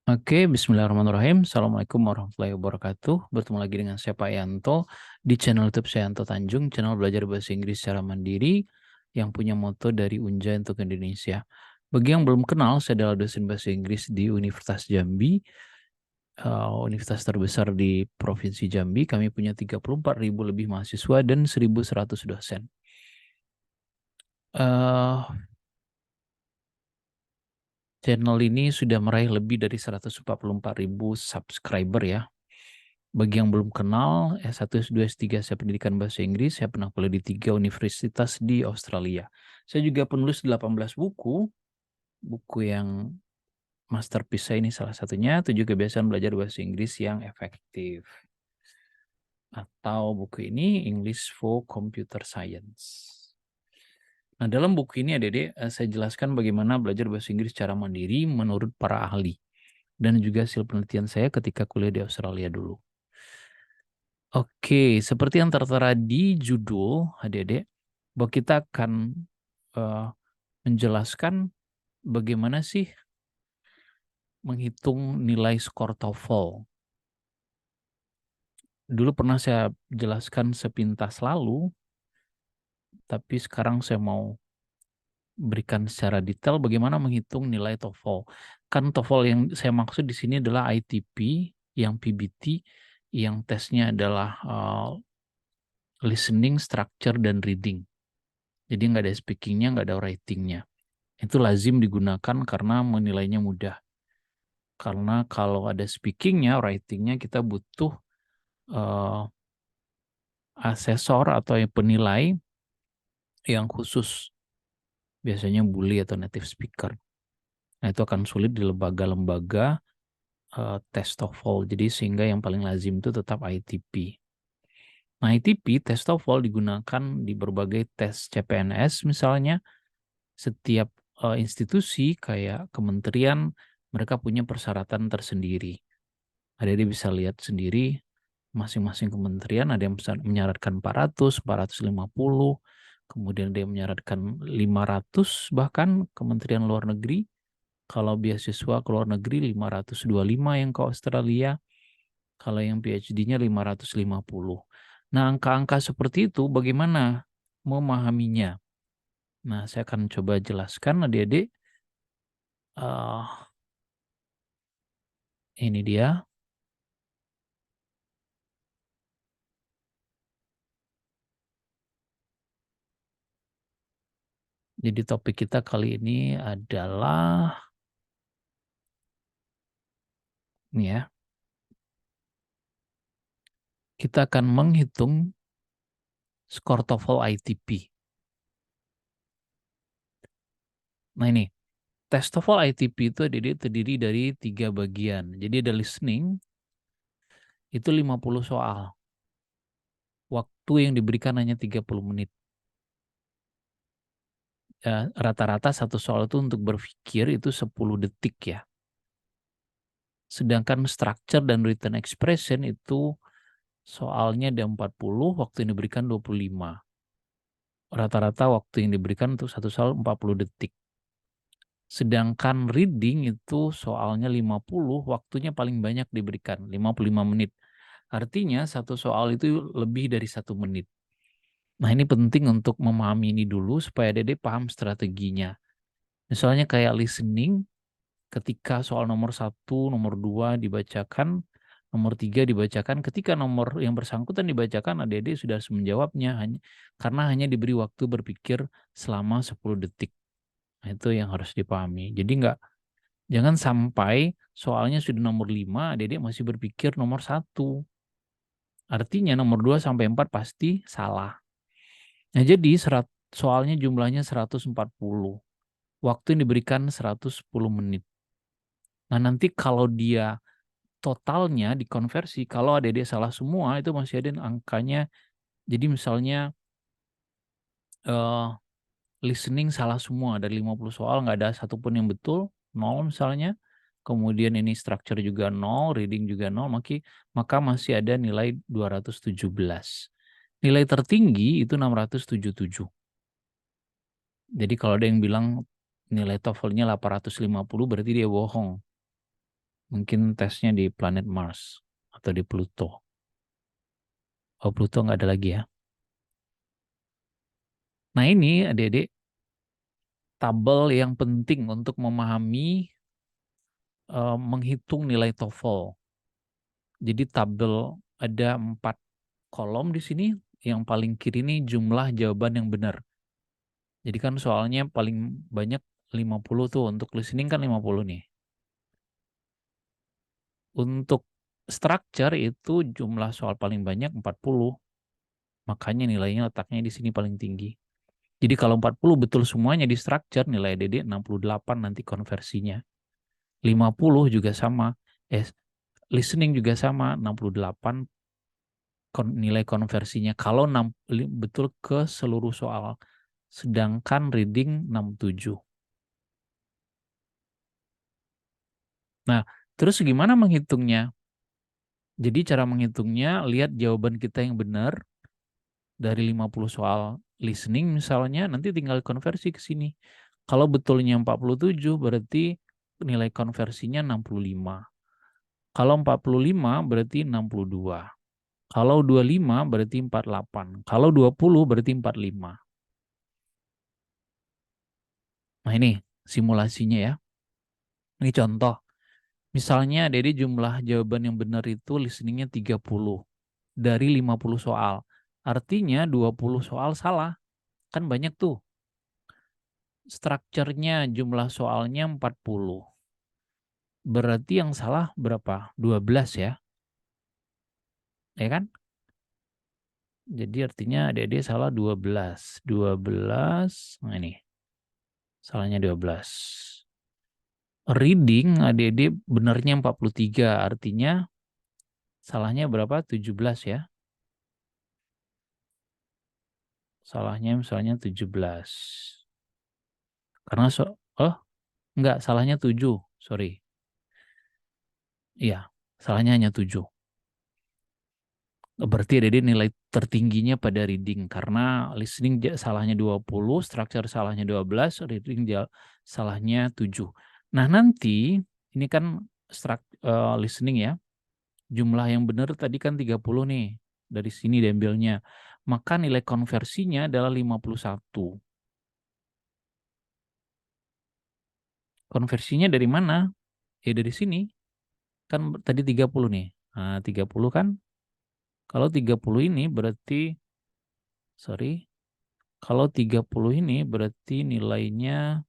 Oke, bismillahirrahmanirrahim. Assalamualaikum warahmatullahi wabarakatuh. Bertemu lagi dengan saya Pak Yanto di channel YouTube saya Yanto Tanjung, channel belajar bahasa Inggris secara mandiri yang punya moto dari Unja untuk Indonesia. Bagi yang belum kenal, saya adalah dosen bahasa Inggris di Universitas Jambi, universitas terbesar di Provinsi Jambi. Kami punya 34.000 lebih mahasiswa dan 1.100 dosen. Eh, Channel ini sudah meraih lebih dari 144.000 subscriber ya. Bagi yang belum kenal, S1, S2, S3 saya pendidikan bahasa Inggris, saya pernah kuliah di 3 universitas di Australia. Saya juga penulis 18 buku yang masterpiece saya ini salah satunya, 7 kebiasaan belajar bahasa Inggris yang efektif. Atau buku ini English for Computer Science. Nah, dalam buku ini adik-adik, saya jelaskan bagaimana belajar bahasa Inggris secara mandiri menurut para ahli. Dan juga hasil penelitian saya ketika kuliah di Australia dulu. Oke, seperti yang tertera di judul, adik-adik, bahwa kita akan menjelaskan bagaimana sih menghitung nilai skor TOEFL. Dulu pernah saya jelaskan sepintas lalu, tapi sekarang saya mau berikan secara detail bagaimana menghitung nilai TOEFL. Kan TOEFL yang saya maksud di sini adalah ITP, yang PBT, yang tesnya adalah listening, structure, dan reading. Jadi nggak ada speakingnya, nggak ada writingnya. Itu lazim digunakan karena menilainya mudah. Karena kalau ada speakingnya, writingnya kita butuh asesor atau penilai yang khusus. Biasanya bully atau native speaker. Nah, itu akan sulit di lembaga-lembaga tes TOEFL. Jadi sehingga yang paling lazim itu tetap ITP. Nah, ITP, tes TOEFL digunakan di berbagai tes CPNS misalnya. Setiap institusi kayak kementerian, mereka punya persyaratan tersendiri. Adik-adik bisa lihat sendiri, masing-masing kementerian ada yang menyarankan 400, 450, kemudian ada yang menyarankan 500, bahkan Kementerian Luar Negeri, kalau beasiswa ke luar negeri 525 yang ke Australia, kalau yang PhD-nya 550. Nah, angka-angka seperti itu bagaimana memahaminya? Nah, saya akan coba jelaskan adik-adik. Ini dia. Jadi topik kita kali ini adalah ini ya. Kita akan menghitung skor TOEFL ITP. Nah ini, tes TOEFL ITP itu terdiri dari 3 bagian. Jadi ada listening, itu 50 soal. Waktu yang diberikan hanya 30 menit. Rata-rata satu soal itu untuk berpikir itu 10 detik ya. Sedangkan structure dan written expression itu soalnya ada 40, waktu yang diberikan 25. Rata-rata waktu yang diberikan untuk satu soal 40 detik. Sedangkan reading itu soalnya 50, waktunya paling banyak diberikan, 55 menit. Artinya satu soal itu lebih dari 1 menit. Nah, ini penting untuk memahami ini dulu supaya Dede paham strateginya. Misalnya kayak listening, ketika soal nomor 1, nomor 2 dibacakan, nomor 3 dibacakan, ketika nomor yang bersangkutan dibacakan, Dede sudah harus menjawabnya karena hanya diberi waktu berpikir selama 10 detik. Nah, itu yang harus dipahami. Jadi jangan sampai soalnya sudah nomor 5, Dedek masih berpikir nomor 1. Artinya nomor 2 sampai 4 pasti salah. Nah, jadi soalnya jumlahnya 140. Waktu yang diberikan 110 menit. Nah, nanti kalau dia totalnya dikonversi, kalau Dedek salah semua, itu masih ada angkanya. Jadi misalnya listening salah semua, dari 50 soal nggak ada satupun yang betul, 0 misalnya. Kemudian ini structure juga 0, reading juga 0, maka masih ada nilai 217. Nilai tertinggi itu 677. Jadi kalau ada yang bilang nilai TOEFL-nya 850 berarti dia bohong. Mungkin tesnya di planet Mars atau di Pluto. Oh, Pluto nggak ada lagi ya. Nah ini adik-adik, tabel yang penting untuk memahami menghitung nilai TOEFL. Jadi tabel ada 4 kolom di sini. Yang paling kiri ini jumlah jawaban yang benar. Jadi kan soalnya paling banyak 50 tuh, untuk listening kan 50 nih. Untuk structure itu jumlah soal paling banyak 40. Makanya nilainya letaknya di sini paling tinggi. Jadi kalau 40 betul semuanya di structure, nilai DD 68 nanti konversinya. 50 juga sama. Listening juga sama, 68 nilai konversinya. Kalau betul ke seluruh soal. Sedangkan reading 67. Nah, terus gimana menghitungnya? Jadi cara menghitungnya, lihat jawaban kita yang benar dari 50 soal listening misalnya, nanti tinggal konversi ke sini. Kalau betulnya 47, berarti nilai konversinya 65. Kalau 45, berarti 62. Kalau 25, berarti 48. Kalau 20, berarti 45. Nah ini simulasinya ya. Ini contoh. Misalnya dari jumlah jawaban yang benar itu listeningnya 30 dari 50 soal. Artinya 20 soal salah. Kan banyak tuh. Strukturnya jumlah soalnya 40. Berarti yang salah berapa? 12 ya. Ya kan? Jadi artinya adik-adik salah 12. 12. Nah ini. Salahnya 12. Reading adik-adik benarnya 43. Artinya salahnya berapa? 17 ya. Salahnya misalnya 17. Karena enggak, salahnya 7. Sorry. Iya, salahnya hanya 7. Berarti ada nilai tertingginya pada reading. Karena listening salahnya 20, structure salahnya 12, reading salahnya 7. Nah nanti, ini kan listening ya. Jumlah yang benar tadi kan 30 nih. Dari sini diambilnya. Maka nilai konversinya adalah 51. Konversinya dari mana? Ya dari sini. Kan tadi 30 nih. Nah 30 kan. Kalau 30 ini berarti, sorry. Kalau 30 ini berarti nilainya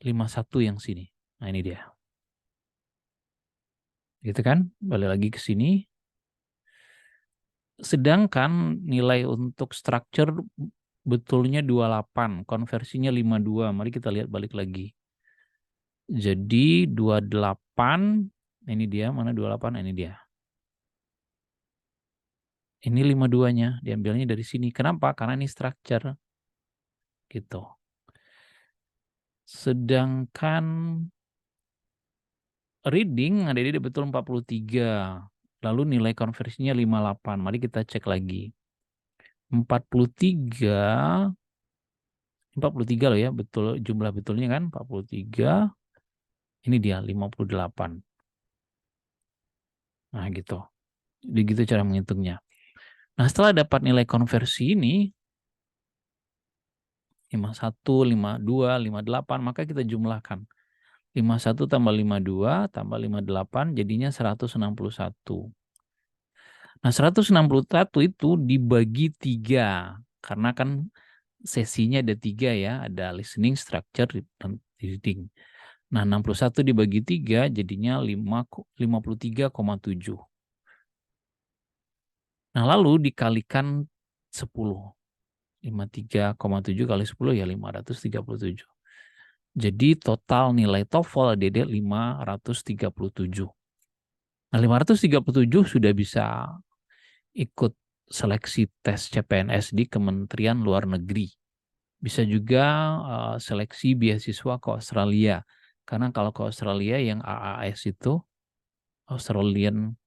51 yang sini. Nah ini dia. Gitu kan? Balik lagi ke sini. Sedangkan nilai untuk structure betulnya 28. Konversinya 52. Mari kita lihat balik lagi. Jadi 28. Ini dia. Mana 28? Ini dia. Ini 52-nya. Diambilnya dari sini. Kenapa? Karena ini structure. Gitu. Sedangkan reading ada di betul 43. Lalu nilai konversinya 58. Mari kita cek lagi. 43 loh ya, betul jumlah betulnya kan 43. Ini dia 58. Nah, gitu. Begitu cara menghitungnya. Nah, setelah dapat nilai konversi ini 51, 52, 58, maka kita jumlahkan. 51 tambah 52 tambah 58 jadinya 161. Nah, 161 itu dibagi 3. Karena kan sesinya ada 3 ya. Ada listening, structure, dan reading. Nah, 61 dibagi 3 jadinya 53,7. Nah, lalu dikalikan 10. 53,7 kali 10 ya 537. Jadi total nilai TOEFL ADD 537. Nah, 537 sudah bisa ikut seleksi tes CPNS di Kementerian Luar Negeri. Bisa juga seleksi beasiswa ke Australia. Karena kalau ke Australia yang AAS itu, Australian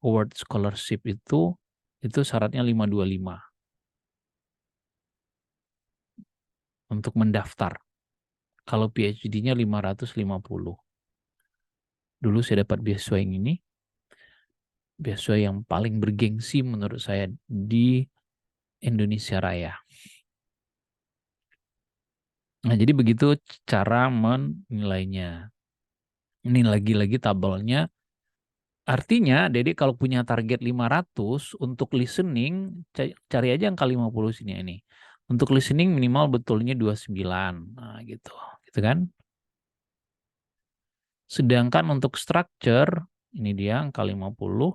Award Scholarship itu syaratnya 525 untuk mendaftar. Kalau PhD-nya 550. Dulu saya dapat beasiswa yang ini, beasiswa yang paling bergengsi menurut saya di Indonesia Raya. Nah, jadi begitu cara menilainya. Ini lagi-lagi tabelnya. Artinya, Dede kalau punya target 500 untuk listening, cari aja angka 50 sini ini. Untuk listening minimal betulnya 29. Nah, gitu. Gitu kan? Sedangkan untuk structure, ini dia angka 50.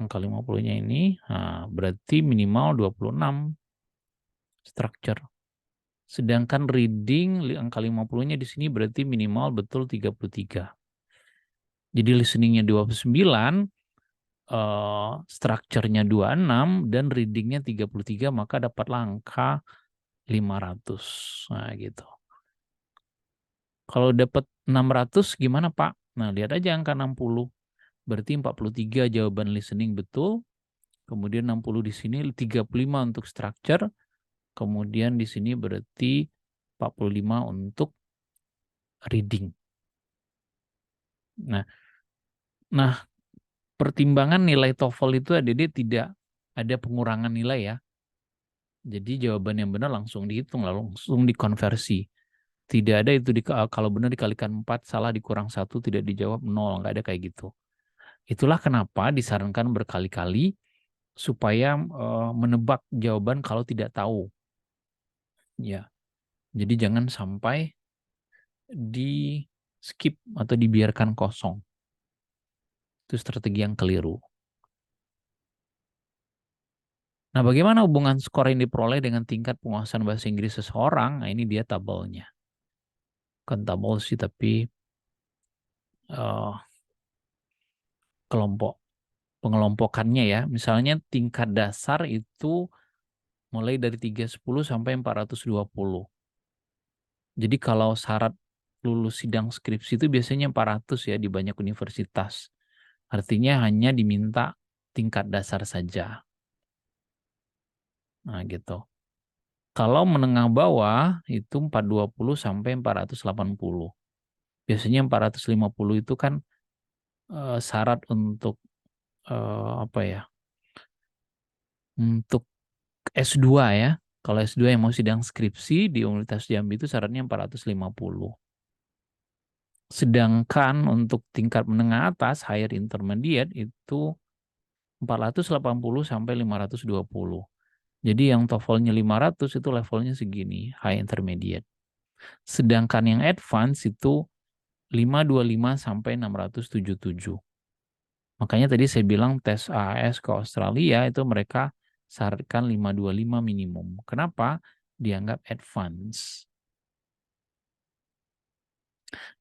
Angka 50-nya ini, nah, berarti minimal 26 structure. Sedangkan reading angka 50-nya di sini berarti minimal betul 33. Jadi listeningnya 29, structure-nya 26, dan readingnya 33, maka dapatlah angka 500. Nah, gitu. Kalau dapat 600 gimana, Pak? Nah, lihat aja angka 60. Berarti 43 jawaban listening betul. Kemudian 60 di sini, 35 untuk structure. Kemudian di sini berarti 45 untuk reading. Nah, pertimbangan nilai TOEFL itu tidak ada pengurangan nilai ya. Jadi jawaban yang benar langsung dihitung, langsung dikonversi. Tidak ada itu kalau benar dikalikan 4, salah dikurang 1, tidak dijawab 0, nggak ada kayak gitu. Itulah kenapa disarankan berkali-kali supaya menebak jawaban kalau tidak tahu. Ya. Jadi jangan sampai di skip atau dibiarkan kosong. Itu strategi yang keliru. Nah, bagaimana hubungan skor yang diperoleh dengan tingkat penguasaan bahasa Inggris seseorang? Nah, ini dia tabelnya. Bukan tabel sih, tapi kelompok pengelompokannya ya. Misalnya tingkat dasar itu mulai dari 310 sampai 420. Jadi kalau syarat lulus sidang skripsi itu biasanya 400 ya di banyak universitas. Artinya hanya diminta tingkat dasar saja. Nah, gitu. Kalau menengah bawah itu 420 sampai 480. Biasanya 450 itu kan syarat untuk apa ya? Untuk S2 ya. Kalau S2 yang mau sidang skripsi di Universitas Jambi itu syaratnya 450. Sedangkan untuk tingkat menengah atas, higher intermediate itu 480 sampai 520. Jadi yang TOEFL-nya 500 itu levelnya segini, high intermediate. Sedangkan yang advance itu 525 sampai 677. Makanya tadi saya bilang tes AAS ke Australia itu mereka syaratkan 525 minimum. Kenapa? Dianggap advance.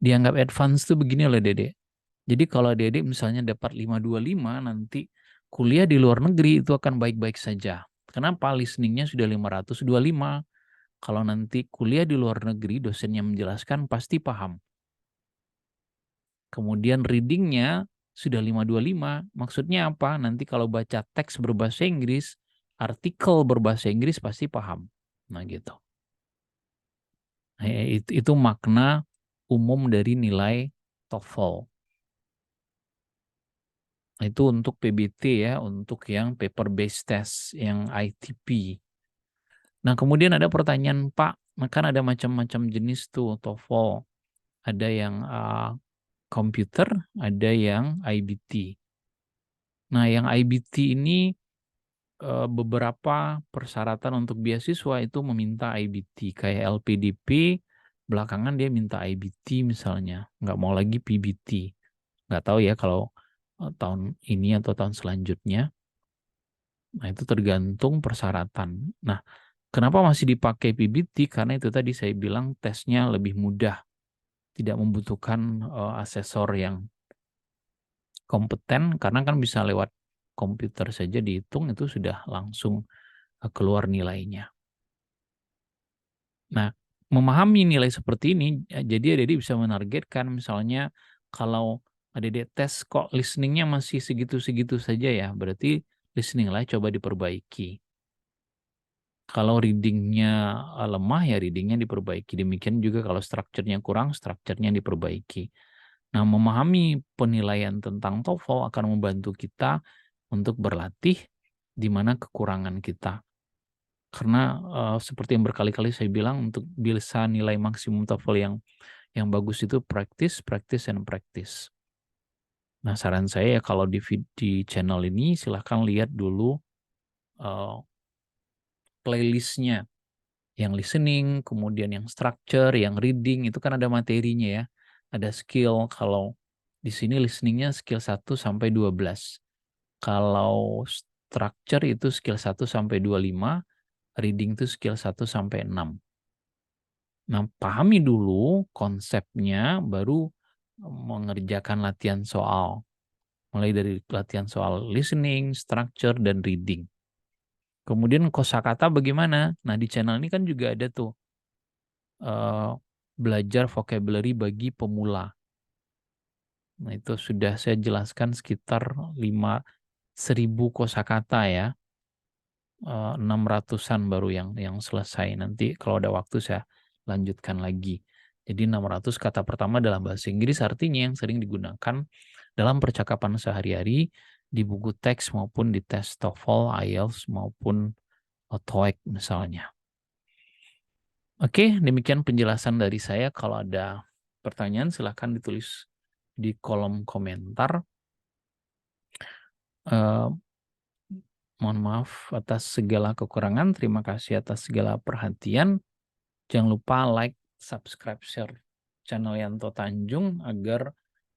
Dianggap advance tuh begini oleh Dede. Jadi kalau Dede misalnya dapat 525, nanti kuliah di luar negeri itu akan baik-baik saja. Kenapa? Listeningnya sudah 525. Kalau nanti kuliah di luar negeri, dosennya menjelaskan pasti paham. Kemudian readingnya sudah 525. Maksudnya apa? Nanti kalau baca teks berbahasa Inggris, artikel berbahasa Inggris pasti paham. Nah gitu. Nah, itu makna umum dari nilai TOEFL. Itu untuk PBT ya, untuk yang paper based test, yang ITP. Nah, kemudian ada pertanyaan, Pak, kan ada macam-macam jenis tuh TOEFL. Ada yang komputer, ada yang IBT. Nah, yang IBT ini beberapa persyaratan untuk beasiswa itu meminta IBT. Kayak LPDP, belakangan dia minta IBT misalnya. Nggak mau lagi PBT. Nggak tahu ya kalau tahun ini atau tahun selanjutnya. Nah, itu tergantung persyaratan. Nah, kenapa masih dipakai PBT? Karena itu tadi saya bilang tesnya lebih mudah. Tidak membutuhkan asesor yang kompeten, karena kan bisa lewat komputer saja dihitung, itu sudah langsung keluar nilainya. Nah, memahami nilai seperti ini, jadi Adik bisa menargetkan misalnya kalau Adik tes kok listeningnya masih segitu-segitu saja ya, berarti listening lah coba diperbaiki. Kalau readingnya lemah ya readingnya diperbaiki. Demikian juga kalau strukturnya kurang, strukturnya diperbaiki. Nah, memahami penilaian tentang TOEFL akan membantu kita untuk berlatih di mana kekurangan kita. Karena seperti yang berkali-kali saya bilang, untuk bisa nilai maksimum TOEFL yang bagus itu practice, practice, and practice. Nah, saran saya ya kalau di channel ini silahkan lihat dulu playlistnya. Yang listening, kemudian yang structure, yang reading, itu kan ada materinya ya. Ada skill, kalau di sini listeningnya skill 1 sampai 12. Kalau structure itu skill 1 sampai 25, reading itu skill 1 sampai 6. Nah, pahami dulu konsepnya, baru mengerjakan latihan soal. Mulai dari latihan soal listening, structure, dan reading. Kemudian kosakata bagaimana? Nah, di channel ini kan juga ada tuh belajar vocabulary bagi pemula. Nah, itu sudah saya jelaskan sekitar 5.000 kosakata ya. 600-an baru yang selesai. Nanti kalau ada waktu saya lanjutkan lagi. Jadi 600 kata pertama dalam bahasa Inggris, artinya yang sering digunakan dalam percakapan sehari-hari di buku teks maupun di tes TOEFL, IELTS maupun TOEIC misalnya. Oke, demikian penjelasan dari saya. Kalau ada pertanyaan silahkan ditulis di kolom komentar. Mohon maaf atas segala kekurangan. Terima kasih atas segala perhatian. Jangan lupa like, subscribe, share channel Yanto Tanjung agar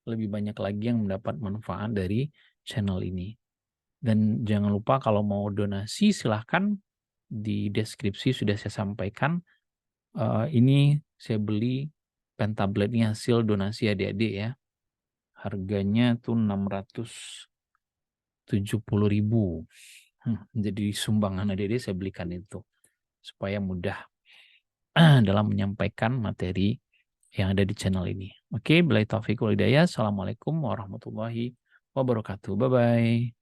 lebih banyak lagi yang mendapat manfaat dari channel ini. Dan jangan lupa kalau mau donasi silahkan, di deskripsi sudah saya sampaikan. Ini saya beli pen tablet ini hasil donasi adik-adik ya. Harganya tuh 670.000. Jadi sumbangan adik-adik saya belikan itu supaya mudah dalam menyampaikan materi yang ada di channel ini. Oke, billahi taufiq wal hidayah. Assalamualaikum warahmatullahi wabarakatuh. Bye-bye.